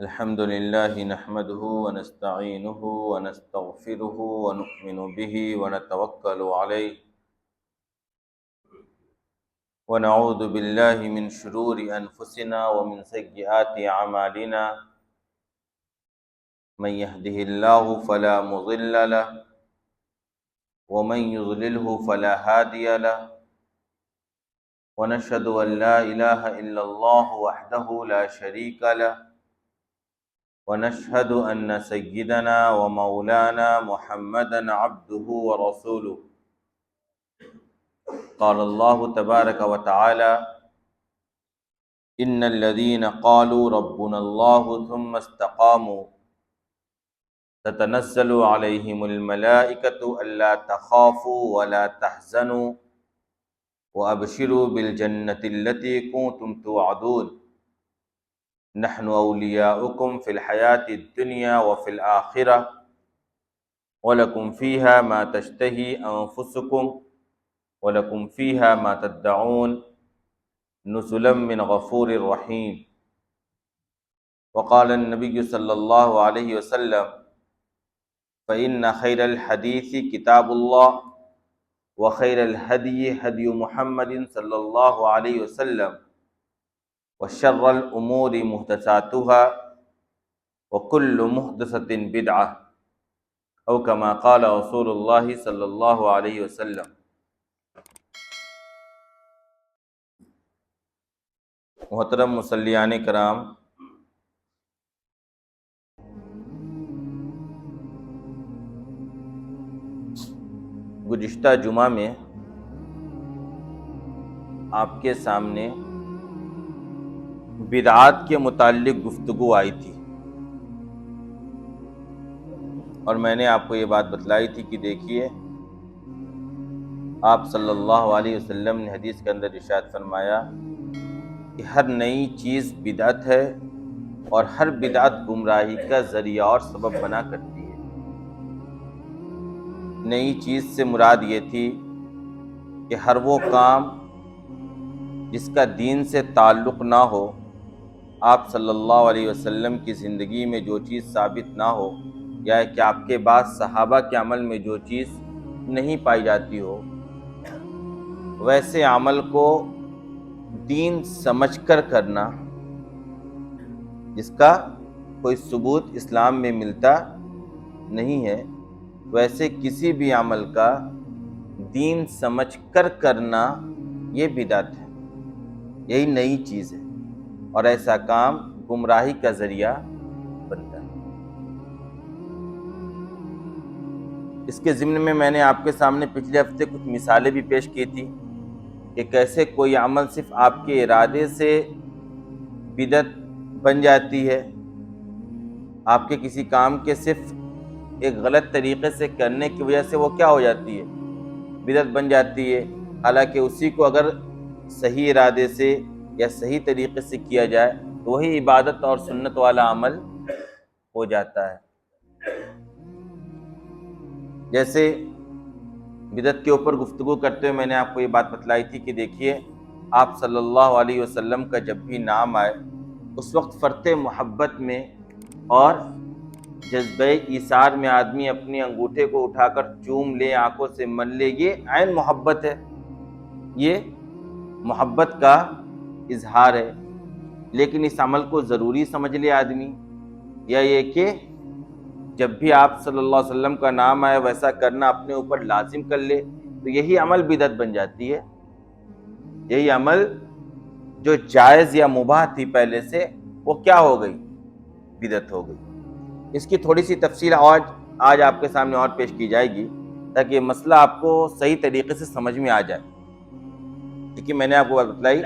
الحمد لله نحمده ونستعينه ونستغفره ونؤمن به ونتوكل عليه ونعوذ بالله من شرور أنفسنا ومن سيئات أعمالنا من يهده الله فلا مضل له ومن يضلله فلا هادي له ونشهد أن لا إله إلا الله وحده لا شريك له ونشهد أن سيدنا ومولانا محمدا عبده ورسوله قال الله تبارك وتعالى إن الذين قالوا ربنا الله ثم استقاموا تتنزل عليهم الملائكة ألا تخافوا ولا تحزنوا وأبشروا بالجنة التي كنتم توعدون نحن أولياؤكم في الحياة الدنيا وفي الآخرة ولكم فيها ما تشتهي أنفسكم وَلَكُمْ فِيهَا مَا تَدَّعُونَ نُزُلًا مِّنْ غَفُورٍ رَّحِيمٍ وقال النبي صلى الله عليه وسلم فإن خير الحديث كتاب الله وخير الهدي هدي محمد صلى الله عليه وسلم وشر الأمور محدثاتها وكل محدثة بدعة أو كما قال رسول الله صلى الله عليه وسلم۔ محترم مصلیان کرام، گزشتہ جمعہ میں آپ کے سامنے بدعات کے متعلق گفتگو آئی تھی اور میں نے آپ کو یہ بات بتلائی تھی کہ دیکھیے آپ صلی اللہ علیہ وسلم نے حدیث کے اندر ارشاد فرمایا کہ ہر نئی چیز بدعت ہے اور ہر بدعت گمراہی کا ذریعہ اور سبب بنا کرتی ہے۔ نئی چیز سے مراد یہ تھی کہ ہر وہ کام جس کا دین سے تعلق نہ ہو، آپ صلی اللہ علیہ وسلم کی زندگی میں جو چیز ثابت نہ ہو، یا کہ آپ کے بعد صحابہ کے عمل میں جو چیز نہیں پائی جاتی ہو، ویسے عمل کو دین سمجھ کر کرنا جس کا کوئی ثبوت اسلام میں ملتا نہیں ہے، ویسے کسی بھی عمل کا دین سمجھ کر کرنا یہ بدعت ہے، یہی نئی چیز ہے، اور ایسا کام گمراہی کا ذریعہ بنتا ہے۔ اس کے ضمن میں نے آپ کے سامنے پچھلے ہفتے کچھ مثالیں بھی پیش کی تھی کہ کیسے کوئی عمل صرف آپ کے ارادے سے بدعت بن جاتی ہے، آپ کے کسی کام کے صرف ایک غلط طریقے سے کرنے کی وجہ سے وہ کیا ہو جاتی ہے، بدعت بن جاتی ہے، حالانکہ اسی کو اگر صحیح ارادے سے یا صحیح طریقے سے کیا جائے تو وہی عبادت اور سنت والا عمل ہو جاتا ہے۔ جیسے بدعت کے اوپر گفتگو کرتے ہوئے میں نے آپ کو یہ بات بتلائی تھی کہ دیکھیے آپ صلی اللہ علیہ وسلم کا جب بھی نام آئے اس وقت فرط محبت میں اور جذبہ ایثار میں آدمی اپنے انگوٹھے کو اٹھا کر چوم لے، آنکھوں سے مل لے، یہ عین محبت ہے، یہ محبت کا اظہار ہے۔ لیکن اس عمل کو ضروری سمجھ لے آدمی، یا یہ کہ جب بھی آپ صلی اللہ علیہ وسلم کا نام آئے ویسا کرنا اپنے اوپر لازم کر لے، تو یہی عمل بدعت بن جاتی ہے۔ یہی عمل جو جائز یا مباح تھی پہلے سے، وہ کیا ہو گئی؟ بدعت ہو گئی۔ اس کی تھوڑی سی تفصیل آج آپ کے سامنے اور پیش کی جائے گی تاکہ یہ مسئلہ آپ کو صحیح طریقے سے سمجھ میں آ جائے۔ کیونکہ میں نے آپ کو بتلائی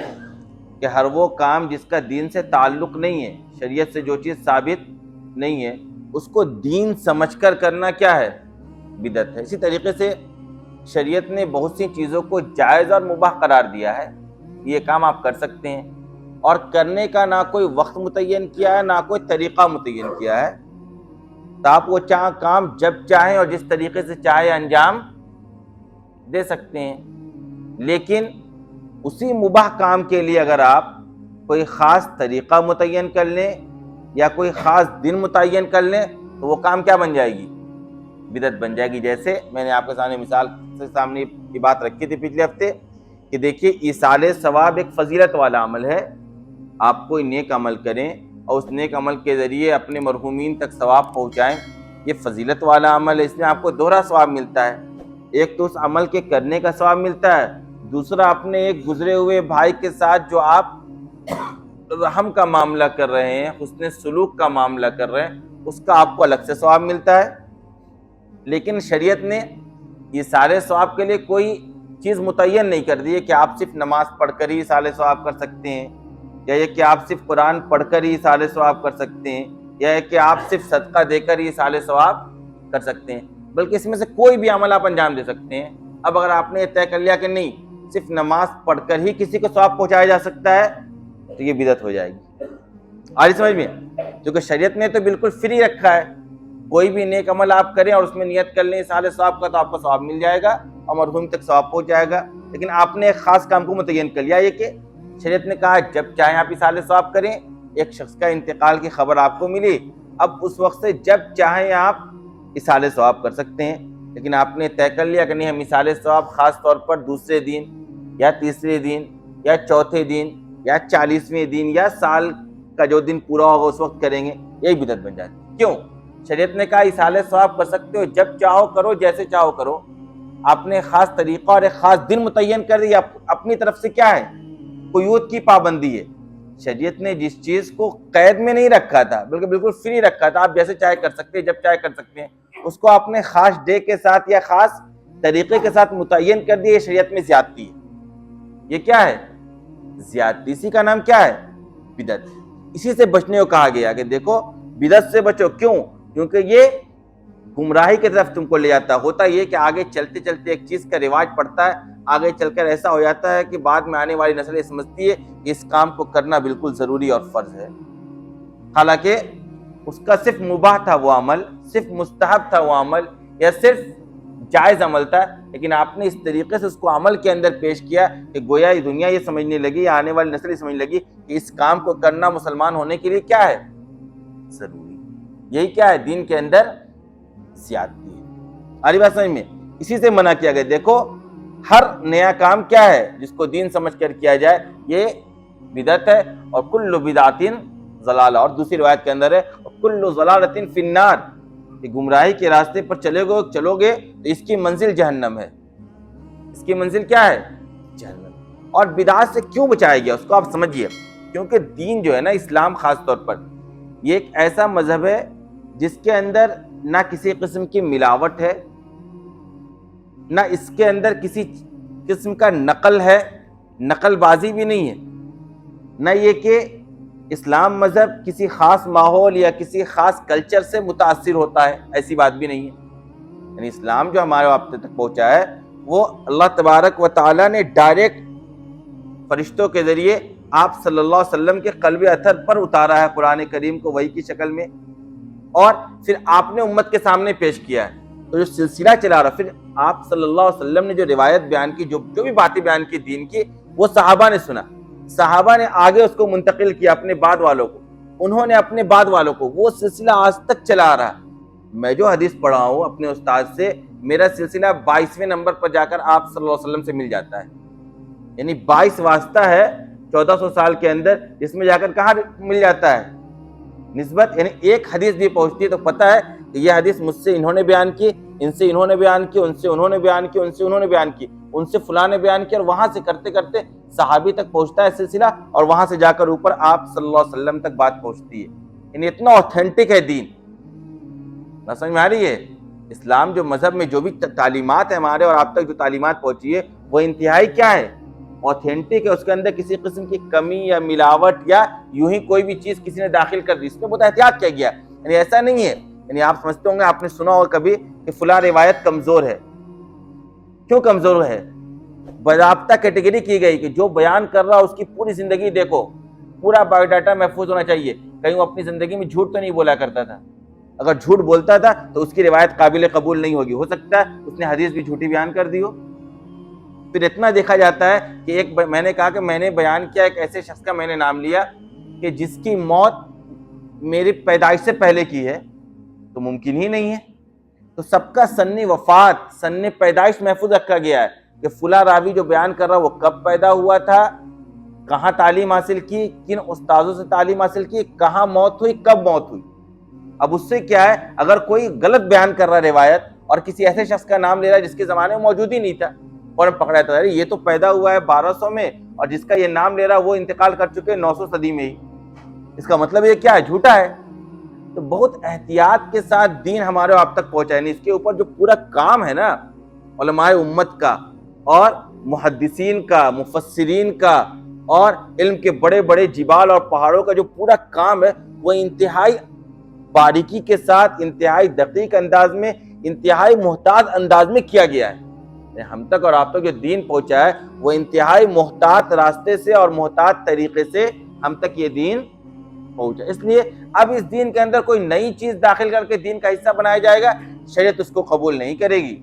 کہ ہر وہ کام جس کا دین سے تعلق نہیں ہے، شریعت سے جو چیز ثابت نہیں ہے، اس کو دین سمجھ کر کرنا کیا ہے؟ بدعت ہے۔ اسی طریقے سے شریعت نے بہت سی چیزوں کو جائز اور مباح قرار دیا ہے، یہ کام آپ کر سکتے ہیں، اور کرنے کا نہ کوئی وقت متعین کیا ہے نہ کوئی طریقہ متعین کیا ہے، تو آپ وہ کام جب چاہیں اور جس طریقے سے چاہے انجام دے سکتے ہیں۔ لیکن اسی مباح کام کے لیے اگر آپ کوئی خاص طریقہ متعین کر لیں یا کوئی خاص دن متعین کر لیں تو وہ کام کیا بن جائے گی؟ بدعت بن جائے گی. جیسے میں نے آپ کے سامنے مثال سے سامنے یہ بات رکھی تھی پچھلے ہفتے کہ دیکھیے ایصال ثواب ایک فضیلت والا عمل ہے. آپ کوئی نیک عمل کریں اور اس نیک عمل کے ذریعے اپنے مرحومین تک ثواب پہنچائیں، یہ فضیلت والا عمل ہے. اس میں آپ کو دوہرا ثواب ملتا ہے. ایک تو اس عمل کے کرنے کا ثواب ملتا ہے، دوسرا اپنے ایک گزرے ہوئے بھائی کے ساتھ جو آپ رحم کا معاملہ کر رہے ہیں، حسن سلوک کا معاملہ کر رہے ہیں، اس کا آپ کو الگ سے ثواب ملتا ہے. لیکن شریعت نے یہ سارے ثواب کے لیے کوئی چیز متعین نہیں کر دی ہے کہ آپ صرف نماز پڑھ کر ہی سارے ثواب کر سکتے ہیں، یا یہ کہ آپ صرف قرآن پڑھ کر ہی سارے ثواب کر سکتے ہیں، یا یہ کہ آپ صرف صدقہ دے کر ہی سارے ثواب کر سکتے ہیں، بلکہ اس میں سے کوئی بھی عمل آپ انجام دے سکتے ہیں. اب اگر آپ نے طے کر لیا کہ نہیں صرف نماز پڑھ کر ہی کسی کو ثواب پہنچایا جا سکتا ہے تو یہ بدعت ہو جائے گی. آج سمجھ میں، کیونکہ شریعت نے تو بالکل فری رکھا ہے، کوئی بھی نیک عمل آپ کریں اور اس میں نیت کر لیں سارے ثواب کا تو آپ کو ثواب مل جائے گا اور مرحوم تک ثواب پہنچ جائے گا. لیکن آپ نے ایک خاص کام کو متعین کر لیا، یہ کہ شریعت نے کہا جب چاہیں آپ اصال ثواب کریں. ایک شخص کا انتقال کی خبر آپ کو ملی، اب اس وقت سے جب چاہیں آپ اصال ثواب کر سکتے ہیں. لیکن آپ نے طے کر لیا کہ نہیں ہم اصال ثواب خاص طور پر دوسرے دن یا تیسرے دن یا چوتھے دن یا 40ویں دن یا سال کا جو دن پورا ہوگا اس وقت کریں گے، یہی بدعت بن جاتی ہے. کیوں؟ شریعت نے کہا اصال ثواب کر سکتے ہو، جب چاہو کرو، جیسے چاہو کرو. آپ نے خاص طریقہ اور ایک خاص دن متعین کر دیا، اپنی طرف سے کیا ہے؟ قیود کی پابندی ہے. شریعت نے جس چیز کو قید میں نہیں رکھا تھا بلکہ بالکل فری رکھا تھا، آپ جیسے چاہے کر سکتے ہیں، جب چاہے کر سکتے ہیں، اس کو آپ نے خاص ڈے کے ساتھ یا خاص طریقے کے ساتھ متعین کر دیا. یہ شریعت میں زیادتی ہے. یہ کیا ہے؟ زیادتی. اسی کا نام کیا ہے؟ بدعت. اسی سے بچنے کو کہا گیا کہ دیکھو بدعت سے بچو. کیوں؟ کیونکہ یہ گمراہی کی طرف تم کو لے جاتا ہے. ہوتا یہ کہ آگے چلتے چلتے ایک چیز کا رواج پڑتا ہے، آگے چل کر ایسا ہو جاتا ہے کہ بعد میں آنے والی نسل یہ سمجھتی ہے کہ اس کام کو کرنا بالکل ضروری اور فرض ہے، حالانکہ اس کا صرف مباح تھا وہ عمل، صرف مستحب تھا وہ عمل، یا صرف جائز عمل تھا. لیکن آپ نے اس طریقے سے اس کو عمل کے اندر پیش کیا کہ گویا یہ دنیا یہ سمجھنے لگی یا آنے والی نسل یہ سمجھنے لگی کہ اس کام کو کرنا مسلمان ہونے کے لیے کیا ہے؟ ضروری. یہی کیا ہے؟ دین کے اندر زیادتی ہے. آری بات سمجھ میں؟ اسی سے منع کیا گیا. دیکھو ہر نیا کام کیا ہے جس کو دین سمجھ کر کیا جائے یہ بدعت ہے. اور کل بدعۃ ضلالہ، اور دوسری روایت کے اندر ہے کل ضلالۃ فی النار، کہ گمراہی کے راستے پر چلو گے تو اس کی منزل جہنم ہے. اس کی منزل کیا ہے؟ جہنم. اور بدعت سے کیوں بچایا گیا اس کو آپ سمجھیے. کیونکہ دین جو ہے نا، اسلام خاص طور پر، یہ ایک ایسا مذہب ہے جس کے اندر نہ کسی قسم کی ملاوٹ ہے، نہ اس کے اندر کسی قسم کا نقل ہے، نقل بازی بھی نہیں ہے، نہ یہ کہ اسلام مذہب کسی خاص ماحول یا کسی خاص کلچر سے متاثر ہوتا ہے، ایسی بات بھی نہیں ہے. یعنی اسلام جو ہمارے آپ تک پہنچا ہے وہ اللہ تبارک و تعالیٰ نے ڈائریکٹ فرشتوں کے ذریعے آپ صلی اللہ علیہ وسلم کے قلب اطہر پر اتارا ہے، قرآن کریم کو وحی کی شکل میں، اور پھر آپ نے امت کے سامنے پیش کیا ہے. تو جو سلسلہ چلا رہا، پھر آپ صلی اللہ علیہ وسلم نے جو روایت بیان کی، جو بھی باتیں بیان کی دین کی، وہ صحابہ نے سنا، صحابہ نے آگے اس کو منتقل کیا اپنے بعد والوں کو، انہوں نے اپنے بعد والوں کو، وہ سلسلہ آج تک چلا رہا. میں جو حدیث پڑھا ہوں اپنے استاد سے، میرا سلسلہ 22ویں نمبر پر جا کر آپ صلی اللہ علیہ وسلم سے مل جاتا ہے. یعنی 22 واسطہ ہے 1400 سال کے اندر، جس میں جا کر کہاں مل جاتا ہے نسبت. یعنی ایک حدیث بھی پہنچتی ہے تو پتہ ہے کہ یہ حدیث مجھ سے انہوں نے بیان کی، ان سے انہوں نے بیان کی، ان سے انہوں نے بیان کی، ان سے انہوں نے بیان کی، ان سے فلاں نے بیان کی، اور وہاں سے کرتے کرتے صحابی تک پہنچتا ہے سلسلہ، اور وہاں سے جا کر اوپر آپ صلی اللہ علیہ وسلم تک بات پہنچتی ہے. یعنی اتنا اوتھینٹک ہے دین. نہ سمجھ میں آ رہی ہے؟ اسلام جو مذہب میں جو بھی تعلیمات ہیں ہمارے اور آپ تک جو تعلیمات پہنچی ہے وہ انتہائی کیا ہے؟ اوتھینٹک ہے. اس کے اندر کسی قسم کی کمی یا ملاوٹ یا یوں ہی کوئی بھی چیز کسی نے داخل کر دی، اس میں بہت احتیاط کیا گیا. یعنی ایسا نہیں ہے. یعنی آپ سمجھتے ہوں گے، آپ نے سنا ہوگا کبھی کہ فلاں روایت کمزور ہے. کیوں کمزور ہے؟ باضابطہ کیٹیگری کی گئی کہ جو بیان کر رہا اس کی پوری زندگی دیکھو، پورا بایو ڈاٹا محفوظ ہونا چاہیے. کہیں وہ اپنی زندگی میں جھوٹ تو نہیں بولا کرتا تھا. اگر جھوٹ بولتا تھا تو اس کی روایت قابل قبول نہیں ہوگی. ہو سکتا ہے اس نے حدیث بھی جھوٹی بیان کر دی ہو. پھر اتنا دیکھا جاتا ہے کہ میں نے کہا کہ میں نے بیان کیا ایک ایسے شخص کا میں نے نام لیا کہ جس کی موت میری پیدائش سے پہلے کی ہے تو ممکن ہی نہیں ہے. تو سب کا سن وفات، سن پیدائش محفوظ رکھا گیا ہے کہ فلاں راوی جو بیان کر رہا وہ کب پیدا ہوا تھا، کہاں تعلیم حاصل کی، کن استاذوں سے تعلیم حاصل کی، کہاں موت ہوئی، کب موت ہوئی. اب اس سے کیا ہے، اگر کوئی غلط بیان کر رہا روایت اور کسی ایسے شخص کا نام لے رہا ہے جس کے زمانے میں موجود ہی نہیں تھا، اور پکڑا جاتا ہے یہ تو پیدا ہوا ہے 1200 میں اور جس کا یہ نام لے رہا وہ انتقال کر چکے 900 صدی میں ہی، اس کا مطلب یہ کیا ہے، جھوٹا ہے. تو بہت احتیاط کے ساتھ دین ہمارے آپ تک پہنچائے. نہیں، اس کے اوپر جو پورا کام ہے نا علماء امت کا اور محدثین کا، مفسرین کا اور علم کے بڑے بڑے جبال اور پہاڑوں کا جو پورا کام ہے وہ انتہائی باریکی کے ساتھ، انتہائی دقیق انداز میں، انتہائی محتاط انداز میں کیا گیا ہے. ہم تک اور آپ تک جو دین پہنچا ہے وہ انتہائی محتاط راستے سے اور محتاط طریقے سے ہم تک یہ دین پہنچا. اس لیے اب اس دین کے اندر کوئی نئی چیز داخل کر کے دین کا حصہ بنایا جائے گا، شریعت اس کو قبول نہیں کرے گی.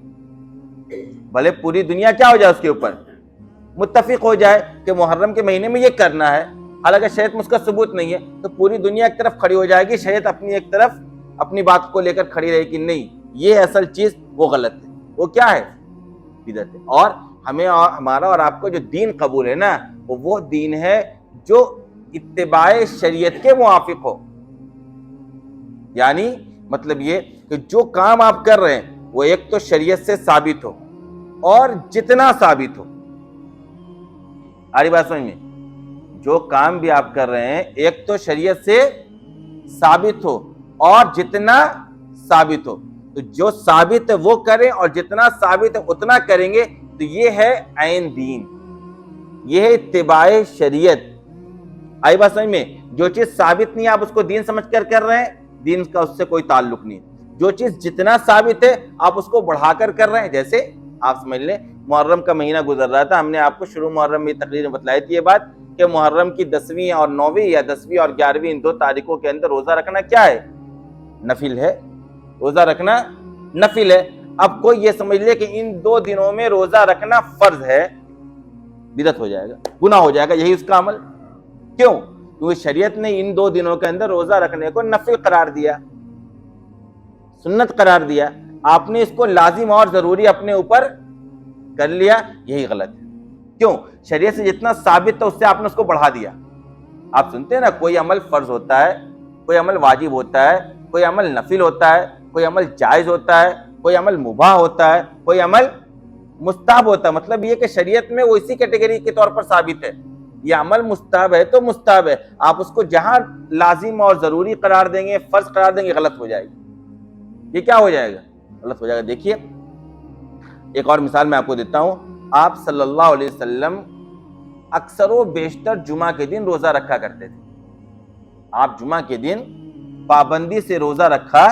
بھلے پوری دنیا کیا ہو جائے اس کے اوپر متفق ہو جائے کہ محرم کے مہینے میں یہ کرنا ہے، حالانکہ شریعت میں اس کا ثبوت نہیں ہے، تو پوری دنیا ایک طرف کھڑی ہو جائے گی، شریعت اپنی ایک طرف اپنی بات کو لے کر کھڑی رہے گی نہیں یہ اصل چیز وہ غلط ہے، وہ کیا ہے، بدعت ہے. اور ہمیں اور ہمارا اور آپ کو جو دین قبول ہے نا وہ دین ہے جو اتباع شریعت کے موافق ہو. یعنی مطلب یہ کہ جو کام آپ کر رہے ہیں وہ ایک تو شریعت سے ثابت ہو اور جتنا ثابت ہو. آری بات سمجھ میں، جو کام بھی آپ کر رہے ہیں ایک تو شریعت سے ثابت ہو اور جتنا ثابت ہو. تو جو ثابت ہے وہ کریں اور جتنا ثابت ہے اتنا کریں گے تو یہ ہے عین دین، یہ ہے اتباع شریعت. آئی بات سمجھ میں، جو چیز ثابت نہیں آپ اس کو دین سمجھ کر رہے ہیں، دین کا اس سے کوئی تعلق نہیں. جو چیز جتنا ثابت ہے آپ اس کو بڑھا کر رہے ہیں. جیسے آپ سمجھ لیں محرم کا مہینہ گزر رہا تھا، ہم نے آپ کو شروع محرم میں تقریر میں بتلائی تھی یہ بات کہ محرم کی 10ویں اور 9ویں یا 10ویں اور 11ویں ان 2 تاریخوں کے اندر روزہ رکھنا کیا ہے، نفل ہے. روزہ رکھنا نفل ہے. اب کوئی یہ سمجھ لے کہ ان 2 دنوں میں روزہ رکھنا فرض ہے، بدعت ہو جائے گا، گناہ ہو جائے گا یہی اس کا عمل. کیوں؟ کیونکہ شریعت نے ان 2 دنوں کے اندر روزہ رکھنے کو نفل قرار دیا، سنت قرار دیا. آپ نے اس کو لازم اور ضروری اپنے اوپر کر لیا، یہی غلط ہے. کیوں؟ شریعت سے جتنا ثابت تھا اس سے آپ نے اس کو بڑھا دیا. آپ سنتے ہیں نا کوئی عمل فرض ہوتا ہے، کوئی عمل واجب ہوتا ہے، کوئی عمل نفل ہوتا ہے، کوئی عمل جائز ہوتا ہے، کوئی عمل مباح ہوتا ہے، کوئی عمل مستحب ہوتا ہے. مطلب یہ کہ شریعت میں وہ اسی کیٹیگری کے طور پر ثابت ہے. یہ عمل مستحب ہے تو مستحب ہے، آپ اس کو جہاں لازم اور ضروری قرار دیں گے، فرض قرار دیں گے، غلط ہو جائے گی. یہ کیا ہو جائے گا، غلط ہو جائے گا. دیکھیے ایک اور مثال میں آپ کو دیتا ہوں. آپ صلی اللہ علیہ وسلم اکثر و بیشتر جمعہ کے دن روزہ رکھا کرتے تھے. آپ جمعہ کے دن پابندی سے روزہ رکھا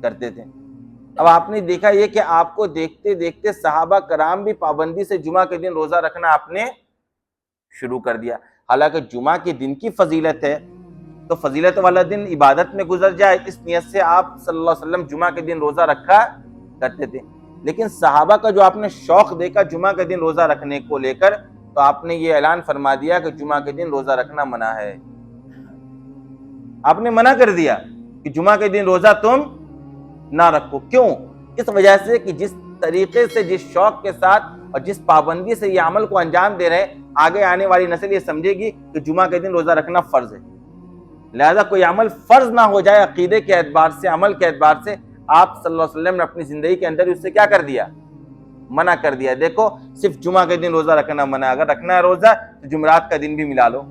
کرتے تھے. اب آپ نے دیکھا یہ کہ آپ کو دیکھتے دیکھتے صحابہ کرام بھی پابندی سے جمعہ کے دن روزہ رکھنا آپ نے شروع کر دیا. حالانکہ جمعہ کے دن کی فضیلت ہے تو فضیلت والا دن عبادت میں گزر جائے اس نیت سے آپ صلی اللہ علیہ وسلم جمعہ کے دن روزہ رکھا کرتے تھے. لیکن صحابہ کا جو آپ نے شوق دیکھا جمعہ کے دن روزہ رکھنے کو لے کر تو آپ نے یہ اعلان فرما دیا کہ جمعہ کے دن روزہ رکھنا منع ہے. آپ نے منع کر دیا کہ جمعہ کے دن روزہ تم نہ رکھو. کیوں؟ اس وجہ سے کہ جس طریقے سے، جس شوق کے ساتھ اور جس پابندی سے یہ عمل کو انجام دے رہے ہیں آگے آنے والی نسل یہ سمجھے گی کہ جمعہ کے دن روزہ رکھنا فرض ہے. لہذا کوئی عمل فرض نہ ہو جائے عقیدے کے اعتبار سے، عمل کے اعتبار سے، آپ صلی اللہ علیہ وسلم نے اپنی زندگی کے اندر اس سے کیا کر دیا، منع کر دیا. دیکھو صرف جمعہ کے دن روزہ رکھنا منع ہے. اگر رکھنا ہے روزہ تو جمعرات کا دن بھی ملا لو.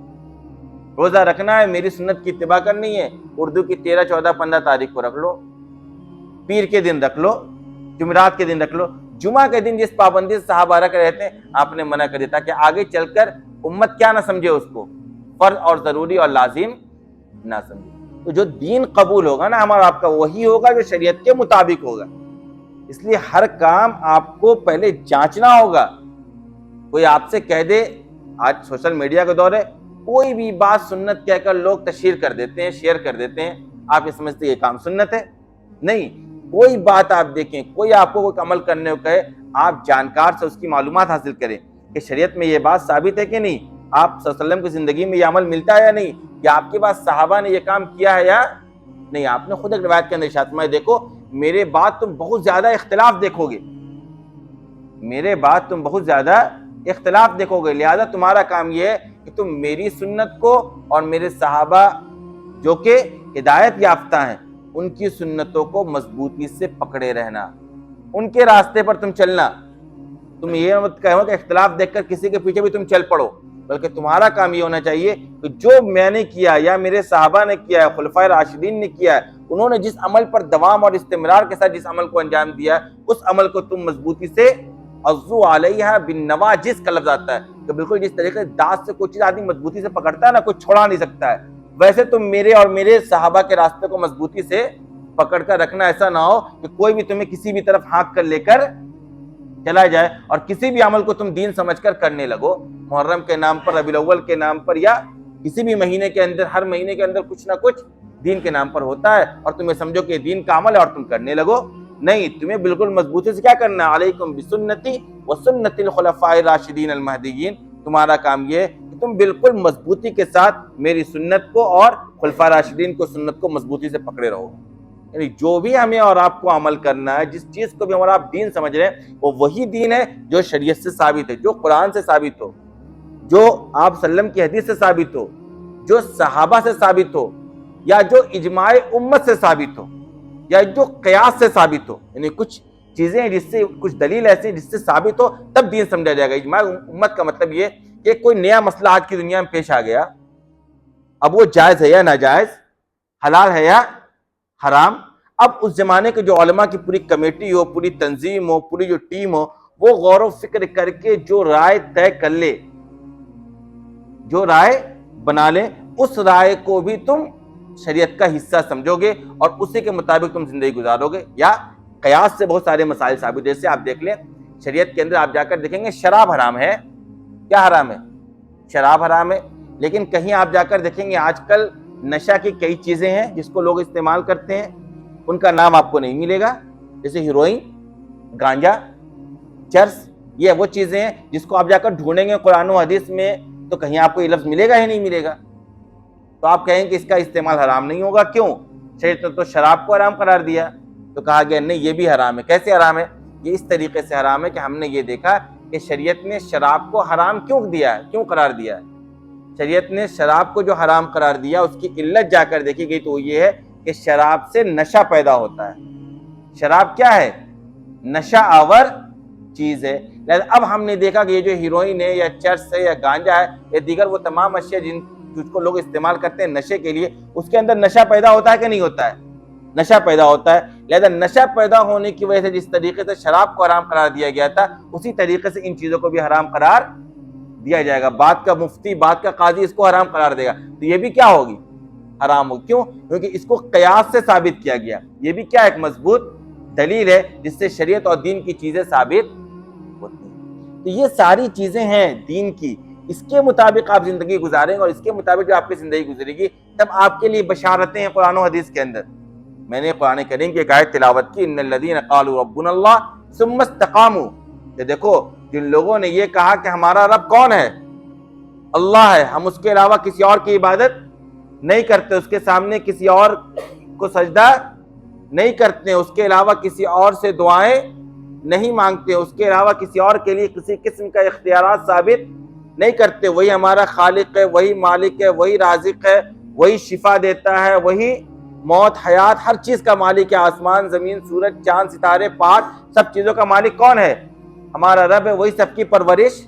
روزہ رکھنا ہے، میری سنت کی اتباع کرنی ہے، اردو کی 13، 14، 15 تاریخ کو رکھ لو، پیر کے دن رکھ لو، جمعرات کے دن رکھ لو. جمعہ کے دن جس پابندی سے صحابہ رکھ رہے تھے آپ نے منع کر دیا تاکہ آگے چل کر امت کیا نہ سمجھے، اس کو فرض اور ضروری اور لازم نہ سمجھے. تو جو دین قبول ہوگا نا ہمارا آپ کا وہی ہوگا جو شریعت کے مطابق ہوگا. اس لیے ہر کام آپ کو پہلے جانچنا ہوگا. کوئی آپ سے کہہ دے، آج سوشل میڈیا کا دور ہے، کوئی بھی بات سنت کہہ کر لوگ تشہیر کر دیتے ہیں، شیئر کر دیتے ہیں. آپ یہ سمجھتے یہ کام سنت ہے؟ نہیں. کوئی بات آپ دیکھیں، کوئی آپ کو کوئی عمل کرنے کو کہے، آپ جانکار سے اس کی معلومات حاصل کریں کہ شریعت میں یہ بات ثابت ہے کہ نہیں، آپ صلی اللہ علیہ وسلم کی زندگی میں یہ عمل ملتا ہے یا نہیں. کہ آپ کے بعد صحابہ نے یہ کام کیا ہے یا نہیں؟ آپ نے خود ایک روایت کے اندر ارشاد فرمایا دیکھو میرے بعد تم بہت زیادہ اختلاف دیکھو گے، میرے بعد تم بہت زیادہ اختلاف دیکھو گے، لہذا تمہارا کام یہ ہے کہ تم میری سنت کو اور میرے صحابہ جو کہ ہدایت یافتہ ہیں ان کی سنتوں کو مضبوطی سے پکڑے رہنا، ان کے راستے پر تم چلنا۔ تم یہ مت کہو کہ اختلاف دیکھ کر کسی کے پیچھے بھی تم چل پڑو، بلکہ تمہارا کام یہ ہونا چاہیے کہ جو میں نے کیا یا میرے صحابہ نے کیا ہے، خلفائے راشدین نے کیا ہے، انہوں نے جس عمل پر دوام اور استمرار کے ساتھ جس عمل کو انجام دیا ہے، اس عمل کو تم مضبوطی سے عضو علیہا بالنواجذ کا لفظ آتا ہے کہ بالکل جس طریقے سے دانت سے کوئی چیز آدمی مضبوطی سے پکڑتا ہے نا، کوئی چھوڑا نہیں سکتا ہے، ویسے تم میرے اور میرے صحابہ کے راستے کو مضبوطی سے پکڑ کر رکھنا، ایسا نہ ہو کہ کوئی بھی تمہیں کسی بھی طرف ہانک کر لے کر چلا جائے اور کسی بھی عمل کو تم دین سمجھ کر کرنے لگو۔ محرم کے نام پر، ربیع الاول کے نام پر، یا کسی بھی مہینے کے اندر، ہر مہینے کے اندر کچھ نہ کچھ دین کے نام پر ہوتا ہے اور تمہیں سمجھو کہ دین کا عمل ہے اور تم کرنے لگو۔ نہیں، تمہیں بالکل مضبوطی سے کیا کرنا ہے؟ علیکم بسنتی وسنت الخلفاء الراشدین المہدیین۔ تمہارا کام یہ ہے کہ تم بالکل مضبوطی کے ساتھ میری سنت کو اور خلفاء راشدین کو سنت کو مضبوطی سے پکڑے رہو۔ یعنی جو بھی ہمیں اور آپ کو عمل کرنا ہے، جس چیز کو بھی ہمارا آپ دین سمجھ رہے ہیں، وہ وہی دین ہے جو شریعت سے ثابت ہے، جو قرآن سے ثابت ہو، جو آپ صلی اللہ علیہ وسلم کی حدیث سے ثابت ہو، جو صحابہ سے ثابت ہو، یا جو اجماع امت سے ثابت ہو، یا جو قیاس سے ثابت ہو۔ یعنی کچھ چیزیں جس سے، کچھ دلیل ایسی جس سے ثابت ہو تب دین سمجھا جائے گا۔ اجماع امت کا مطلب یہ کہ کوئی نیا مسئلہ آج کی دنیا میں پیش آ گیا، اب وہ جائز ہے یا ناجائز، حلال ہے یا حرام، اب اس زمانے کے جو علماء کی پوری کمیٹی ہو، پوری تنظیم ہو، پوری جو ٹیم ہو، وہ غور و فکر کر کے جو رائے طے کر لے، جو رائے بنا لے، اس رائے کو بھی تم شریعت کا حصہ سمجھو گے اور اسی کے مطابق تم زندگی گزارو گے۔ یا قیاس سے بہت سارے مسائل ثابت، جیسے آپ دیکھ لیں شریعت کے اندر آپ جا کر دیکھیں گے شراب حرام ہے، کیا حرام ہے؟ شراب حرام ہے، لیکن کہیں آپ جا کر دیکھیں گے آج کل نشہ کی کئی چیزیں ہیں جس کو لوگ استعمال کرتے ہیں، ان کا نام آپ کو نہیں ملے گا، جیسے ہیروئن، گانجا، چرس، یہ وہ چیزیں ہیں جس کو آپ جا کر ڈھونڈیں گے قرآن و حدیث میں تو کہیں آپ کو یہ لفظ ملے گا ہی نہیں ملے گا، تو آپ کہیں کہ اس کا استعمال حرام نہیں ہوگا، کیوں؟ شریعت نے تو شراب کو حرام قرار دیا، تو کہا گیا نہیں یہ بھی حرام ہے۔ کیسے حرام ہے؟ یہ اس طریقے سے حرام ہے کہ ہم نے یہ دیکھا کہ شریعت نے شراب کو حرام کیوں دیا ہے، کیوں قرار دیا ہے؟ شریعت نے شراب کو جو حرام قرار دیا اس کی علت جا کر دیکھی گئی تو یہ ہے کہ شراب سے نشہ پیدا ہوتا ہے۔ شراب کیا ہے؟ نشہ آور چیز ہے۔ لہذا اب ہم نے دیکھا کہ یہ جو ہیروئن ہے یا چرس ہے یا گانجا ہے یا دیگر وہ تمام اشیاء جس کو لوگ استعمال کرتے ہیں نشے کے لیے، اس کے اندر نشہ پیدا ہوتا ہے کہ نہیں ہوتا ہے؟ نشہ پیدا ہوتا ہے۔ لہذا نشہ پیدا ہونے کی وجہ سے جس طریقے سے شراب کو حرام قرار دیا گیا تھا، اسی طریقے سے ان چیزوں کو بھی حرام قرار دیا جائے گا۔ بعد کا مفتی، بعد کا قاضی اس کو حرام قرار دے گا تو یہ بھی کیا ہوگی؟ حرام ہوگی۔ کیوں؟ کیونکہ اس کو قیاس سے ثابت کیا گیا۔ یہ بھی کیا ایک مضبوط دلیل ہے جس سے شریعت اور دین کی چیزیں ثابت ہوتی ہیں۔ تو یہ ساری چیزیں ہیں دین کی، اس کے مطابق آپ زندگی گزاریں گے اور اس کے مطابق جو آپ کی زندگی گزرے گی تب آپ کے لیے بشارتیں ہیں قرآن و حدیث کے اندر۔ میں نے قرآن کریم کی ایک آیت تلاوت کی، ان الذین قالوا ربنا اللہ ثم استقاموا، کہ دیکھو جن لوگوں نے یہ کہا کہ ہمارا رب کون ہے؟ اللہ ہے، ہم اس کے علاوہ کسی اور کی عبادت نہیں کرتے، اس کے سامنے کسی اور کو سجدہ نہیں کرتے، اس کے علاوہ کسی اور سے دعائیں نہیں مانگتے، اس کے علاوہ کسی اور کے لیے کسی قسم کا اختیارات ثابت نہیں کرتے، وہی ہمارا خالق ہے، وہی مالک ہے، وہی رازق ہے، وہی شفا دیتا ہے، وہی موت حیات ہر چیز کا مالک ہے، آسمان زمین سورج چاند ستارے پہاڑ سب چیزوں کا مالک کون ہے؟ ہمارا رب ہے، وہی سب کی پرورش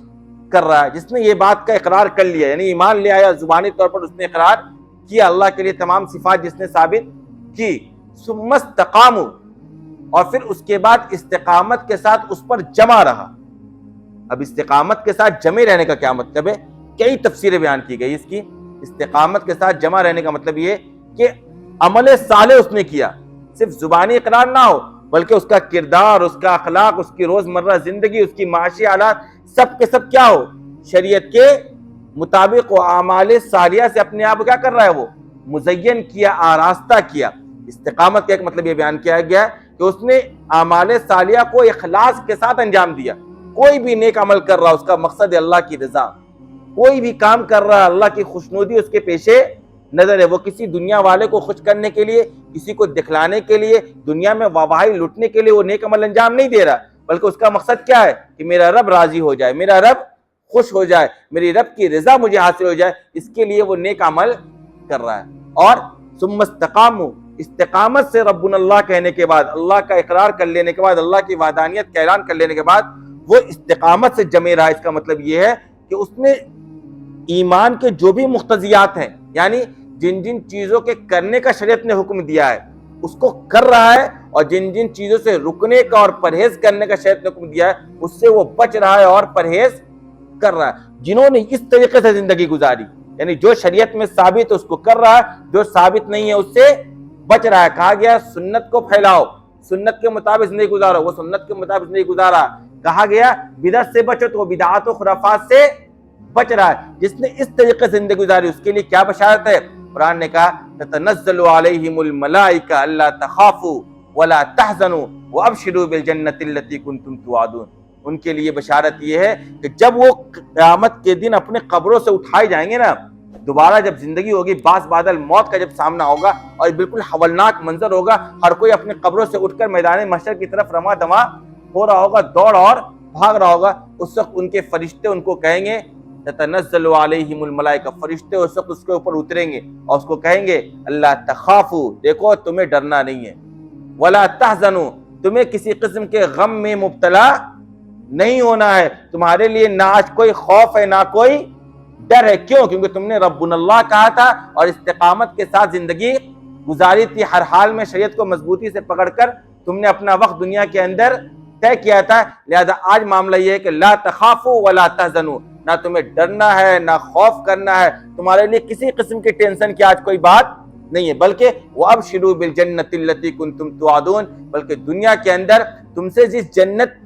کر رہا ہے۔ جس نے یہ بات کا اقرار کر لیا، یعنی ایمان لے آیا، زبانی طور پر اس نے اقرار کیا، اللہ کے لیے تمام صفات جس نے ثابت کی، ثم استقاموا، اور پھر اس کے بعد استقامت کے ساتھ اس پر جمع رہا۔ اب استقامت کے ساتھ جمع رہنے کا کیا مطلب ہے؟ کئی تفسیریں بیان کی گئی اس کی۔ استقامت کے ساتھ جمع رہنے کا مطلب یہ کہ عمل صالح اس نے کیا، صرف زبانی اقرار نہ ہو بلکہ اس کا کردار، اس کا اخلاق، اس کی روزمرہ زندگی، اس کی معاشی حالات سب کے سب کیا ہو؟ شریعت کے مطابق و اعمال صالحہ سے اپنے آپ کو کیا کر رہا ہے؟ وہ مزین کیا، آراستہ کیا۔ استقامت کا ایک مطلب یہ بیان کیا گیا کہ اس نے اعمال صالحہ کو اخلاص کے ساتھ انجام دیا۔ کوئی بھی نیک عمل کر رہا، اس کا مقصد ہے اللہ کی رضا، کوئی بھی کام کر رہا ہے اللہ کی خوشنودی اس کے پیشے نظر ہے، وہ کسی دنیا والے کو خوش کرنے کے لیے، کسی کو دکھلانے کے لیے، دنیا میں واہواہی لوٹنے کے لیے وہ نیک عمل انجام نہیں دے رہا، بلکہ اس کا مقصد کیا ہے کہ میرا رب راضی ہو جائے، میرا رب خوش ہو جائے، میری رب کی رضا مجھے حاصل ہو جائے، اس کے لیے وہ نیک عمل کر رہا ہے۔ اور ثم استقاموا، استقامت سے ربنا اللہ کہنے کے بعد، اللہ کا اقرار کر لینے کے بعد، اللہ کی وحدانیت کا اعلان کر لینے کے بعد وہ استقامت سے جمے رہا، اس کا مطلب یہ ہے کہ اس نے ایمان کے جو بھی مقتضیات ہیں، یعنی جن جن چیزوں کے کرنے کا شریعت نے حکم دیا ہے اس کو کر رہا ہے، اور جن جن چیزوں سے رکنے کا اور پرہیز کرنے کا شریعت نے حکم دیا ہے اس سے وہ بچ رہا ہے اور پرہیز کر رہا ہے۔ جنہوں نے اس طریقے سے زندگی گزاری، یعنی جو شریعت میں ثابت ہے اس کو کر رہا ہے، جو ثابت نہیں ہے اس سے بچ رہا ہے۔ کہا گیا سنت کو پھیلاؤ، سنت کے مطابق زندگی گزارو، وہ سنت کے مطابق زندگی گزارا۔ کہا گیا بدعت سے بچو، تو وہ بدعات و خرافات سے بچ رہا ہے۔ جس نے اس طریقے سے زندگی گزاری اس کے لیے کیا بشارت ہے؟ قرآن نے کہا تتنزل علیہم الملائکہ الا تخافوا ولا تحزنوا وابشروا بالجنۃ التي كنتم توعدون۔ ان کے لیے بشارت یہ ہے کہ جب وہ قیامت کے دن اپنے قبروں سے اٹھائے جائیں گے نا، دوبارہ جب زندگی ہوگی، باس بادل موت کا جب سامنا ہوگا اور بالکل ہولناک منظر ہوگا، ہر کوئی اپنے قبروں سے اٹھ کر میدان محشر کی طرف رواں دواں ہو رہا ہوگا، دوڑ اور بھاگ رہا ہوگا، اس وقت ان کے فرشتے ان کو کہیں گے تتنزل علیہم الملائکہ، فرشتے اس وقت اس کے اوپر اتریں گے اور اس کو کہیں گے اللہ تخافوا، دیکھو تمہیں ڈرنا نہیں ہے، ولا تحزنوا، تمہیں کسی قسم کے غم میں مبتلا نہیں ہونا ہے، تمہارے لیے نہ آج کوئی خوف ہے نہ کوئی ڈر ہے۔ کیوں؟ کیونکہ تم نے ربنا اللہ کہا تھا اور استقامت کے ساتھ زندگی گزاری تھی، ہر حال میں شریعت کو مضبوطی سے پکڑ کر تم نے اپنا وقت دنیا کے اندر طے کیا تھا۔ لہذا آج معاملہ یہ ہے کہ لا تخافوا ولا تحزنوا، نہ تمہیں ڈرنا ہے نہ خوف کرنا ہے، تمہارے لیے کسی قسم کی ٹینشن کی آج کوئی بات نہیں ہے، بلکہ وَأَبْشِرُوا بِالْجَنَّةِ الَّتِي كُنْتُمْ تُوعَدُونَ، بلکہ دنیا کے اندر تم سے جس جنت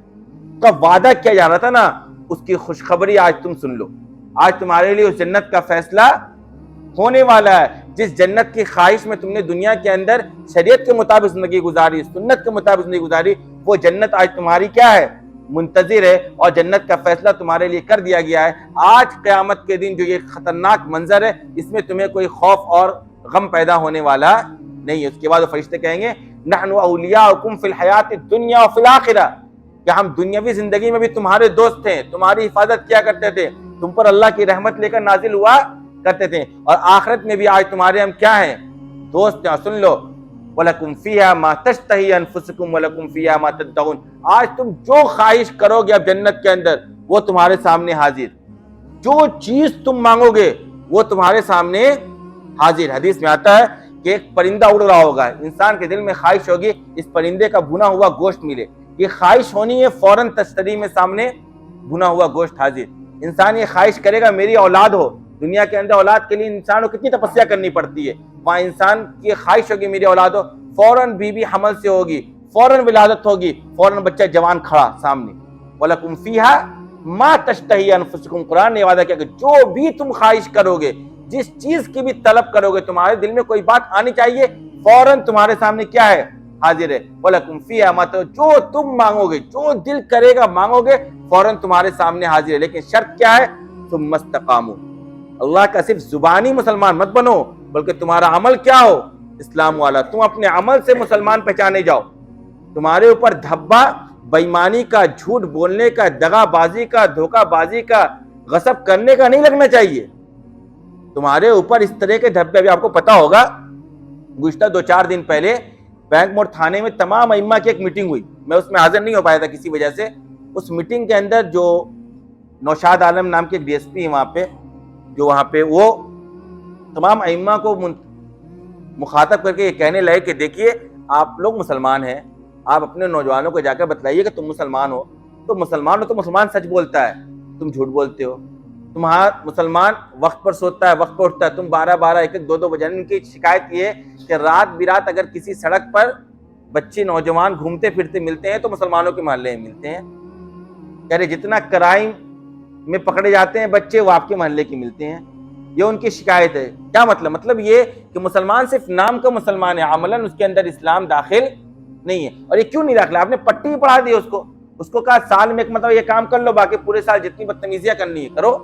کا وعدہ کیا جا رہا تھا نا، اس کی خوشخبری آج تم سن لو۔ آج تمہارے لیے اس جنت کا فیصلہ ہونے والا ہے۔ جس جنت کی خواہش میں تم نے دنیا کے اندر شریعت کے مطابق زندگی گزاری، سنت کے مطابق زندگی گزاری، وہ جنت آج تمہاری کیا ہے؟ منتظر ہے، اور جنت کا فیصلہ تمہارے لیے کر دیا گیا ہے۔ آج قیامت کے دن جو یہ خطرناک منظر ہے، اس میں تمہیں کوئی خوف اور غم پیدا ہونے والا نہیں ہے۔ اس کے بعد وہ فرشتے کہیں گے نحن اولیاؤکم فی الحیات الدنیا وفی الآخرہ، کہ ہم دنیاوی زندگی میں بھی تمہارے دوست تھے، تمہاری حفاظت کیا کرتے تھے، تم پر اللہ کی رحمت لے کر نازل ہوا کرتے تھے، اور آخرت میں بھی آج تمہارے ہم کیا ہیں؟ دوست ہیں۔ سن لو وَلَكُمْ فِيهَا مَا تَشْتَهِي أَنفُسُكُمْ وَلَكُمْ فِيهَا مَا تَدَّعُونَ، آج تم جو خواہش کرو گے اب جنت کے اندر وہ تمہارے سامنے حاضر، جو چیز تم مانگو گے وہ تمہارے سامنے حاضر۔ حدیث میں آتا ہے کہ ایک پرندہ اڑ رہا ہوگا، انسان کے دل میں خواہش ہوگی اس پرندے کا بھنا ہوا گوشت ملے، یہ خواہش ہونی ہے، فوراً تشتری میں سامنے بھنا ہوا گوشت حاضر۔ انسان یہ خواہش کرے گا میری اولاد ہو، دنیا کے اندر اولاد کے لیے انسان کو کتنی تپسیا کرنی پڑتی ہے، وہاں انسان کی خواہش ہوگی میری اولاد ہو، فوراً بیوی حمل سے ہوگی، فوراً ولادت ہوگی، فوراً بچہ جوان کھڑا سامنے۔ وَلَكُمْ فِيهَا مَا تَشْتَهِي أَنفُسُكُمْ، قرآن نے وعدہ کیا کہ جو بھی تم خواہش کرو گے، جس چیز کی بھی طلب کرو گے، تمہارے دل میں کوئی بات آنی چاہیے، فوراً تمہارے سامنے کیا ہے؟ حاضر ہے۔ وَلَكُمْ فِيهَا مَا تَشْتَهِي، جو تم مانگو گے، جو دل کرے گا مانگو گے، فوراً تمہارے سامنے حاضر ہے، لیکن شرط کیا ہے؟ ثُمَّ اسْتَقَامُوا، اللہ کا صرف زبانی مسلمان مت بنو، بلکہ تمہارا عمل کیا ہو؟ اسلام والا۔ تم اپنے عمل سے مسلمان پہچانے جاؤ، تمہارے اوپر دھبا بےایمانی کا، جھوٹ بولنے کا، دغا بازی کا، دھوکہ بازی کا، غصب کرنے کا نہیں لگنا چاہیے تمہارے اوپر اس طرح کے دھبے۔ ابھی آپ کو پتا ہوگا گزشتہ 2-4 دن پہلے بینک موڑ تھانے میں تمام ائمہ کی ایک میٹنگ ہوئی، میں اس میں حاضر نہیں ہو پایا تھا کسی وجہ سے۔ اس میٹنگ کے اندر جو نوشاد عالم نام کے ڈی ایس پی ہیں وہاں پہ، جو وہاں پہ وہ تمام ائمہ کو مخاطب کر کے یہ کہنے لگے کہ دیکھیے آپ لوگ مسلمان ہیں، آپ اپنے نوجوانوں کو جا کر بتلائیے کہ تم مسلمان ہو، تو مسلمان ہو تو مسلمان سچ بولتا ہے، تم جھوٹ بولتے ہو۔ تمہارا مسلمان وقت پر سوتا ہے، وقت پر اٹھتا ہے، تم 12-12 1-1 2-2 بجے۔ ان کی شکایت یہ ہے کہ رات برات اگر کسی سڑک پر بچے نوجوان گھومتے پھرتے ملتے ہیں تو مسلمانوں کے محلے میں ملتے ہیں، کہہ رہے جتنا کرائم میں پکڑے جاتے ہیں بچے وہ آپ کے محلے کے ملتے ہیں، یہ ان کی شکایت ہے۔ کیا مطلب؟ مطلب یہ کہ مسلمان صرف نام کا مسلمان ہے، عملاً اس کے اندر اسلام داخل نہیں ہے۔ اور یہ کیوں نہیں داخلہ؟ آپ نے پٹی پڑھا دی اس کو کہا سال میں ایک مرتبہ یہ کام کر لو، باقی پورے سال جتنی بدتمیزیاں کرنی ہے کرو۔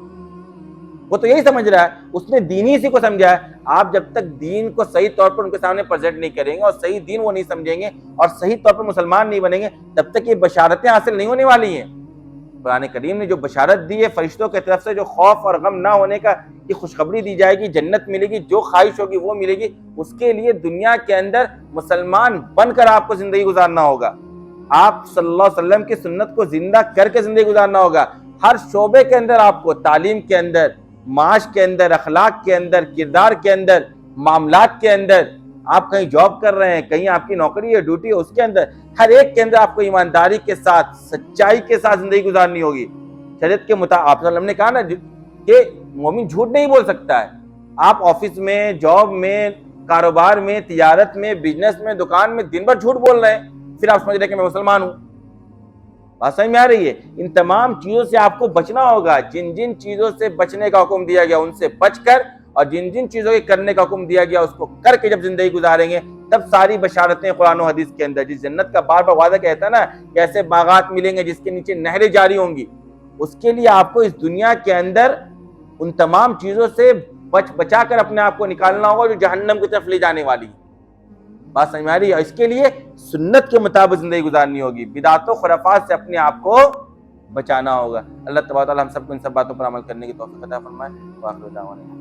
وہ تو یہی سمجھ رہا ہے، اس نے دین ہی اسی کو سمجھا ہے۔ آپ جب تک دین کو صحیح طور پر ان کے سامنے پریزنٹ نہیں کریں گے اور صحیح دین وہ نہیں سمجھیں گے اور صحیح طور پر مسلمان نہیں بنیں گے، تب تک یہ بشارتیں حاصل نہیں ہونے والی ہیں۔ قرآن کریم نے جو بشارت دی ہے فرشتوں کی طرف سے، جو خوف اور غم نہ ہونے کا یہ خوشخبری دی جائے گی، جنت ملے گی، جو خواہش ہوگی وہ ملے گی، اس کے لیے دنیا کے اندر مسلمان بن کر آپ کو زندگی گزارنا ہوگا۔ آپ صلی اللہ علیہ وسلم کی سنت کو زندہ کر کے زندگی گزارنا ہوگا۔ ہر شعبے کے اندر آپ کو، تعلیم کے اندر، معاش کے اندر، اخلاق کے اندر، کردار کے اندر، معاملات کے اندر، آپ کہیں جاب کر رہے ہیں، کہیں آپ کی نوکری ہے، ڈیوٹی ہے، اس کے اندر ہر ایک کے اندر آپ کو ایمانداری کے ساتھ، سچائی کے ساتھ زندگی گزارنی ہوگی۔ شریعت کے مطابق آپ صلی اللہ علیہ وسلم نے کہا نا کہ مومن جھوٹ نہیں بول سکتا ہے۔ آپ آفس میں، جاب میں، کاروبار میں، تجارت میں، بزنس میں، دکان میں دن بھر جھوٹ بول رہے ہیں، پھر آپ سمجھ رہے ہیں کہ میں مسلمان ہوں۔ بات سمجھ میں آ رہی ہے؟ ان تمام چیزوں سے آپ کو بچنا ہوگا۔ جن جن چیزوں سے بچنے کا حکم دیا گیا ان سے بچ کر، اور جن جن چیزوں کے کرنے کا حکم دیا گیا اس کو کر کے جب زندگی گزاریں گے، تب ساری بشارتیں قرآن و حدیث کے اندر، جس جنت کا بار بار وعدہ کہتا ہے نا کہ ایسے باغات ملیں گے جس کے نیچے نہریں جاری ہوں گی، اس کے لیے آپ کو اس دنیا کے اندر ان تمام چیزوں سے بچا کر اپنے آپ کو نکالنا ہوگا جو جہنم کی طرف لے جانے والی ہے۔ بات سمجھ میں آ رہی ہے؟ اس کے لیے سنت کے مطابق زندگی گزارنی ہوگی، بدعات و خرافات سے اپنے آپ کو بچانا ہوگا۔ اللہ تبارک و تعالی ہم سب کو ان سب باتوں پر عمل کرنے کی توفیق عطا فرمائے۔ وآخر دعوانا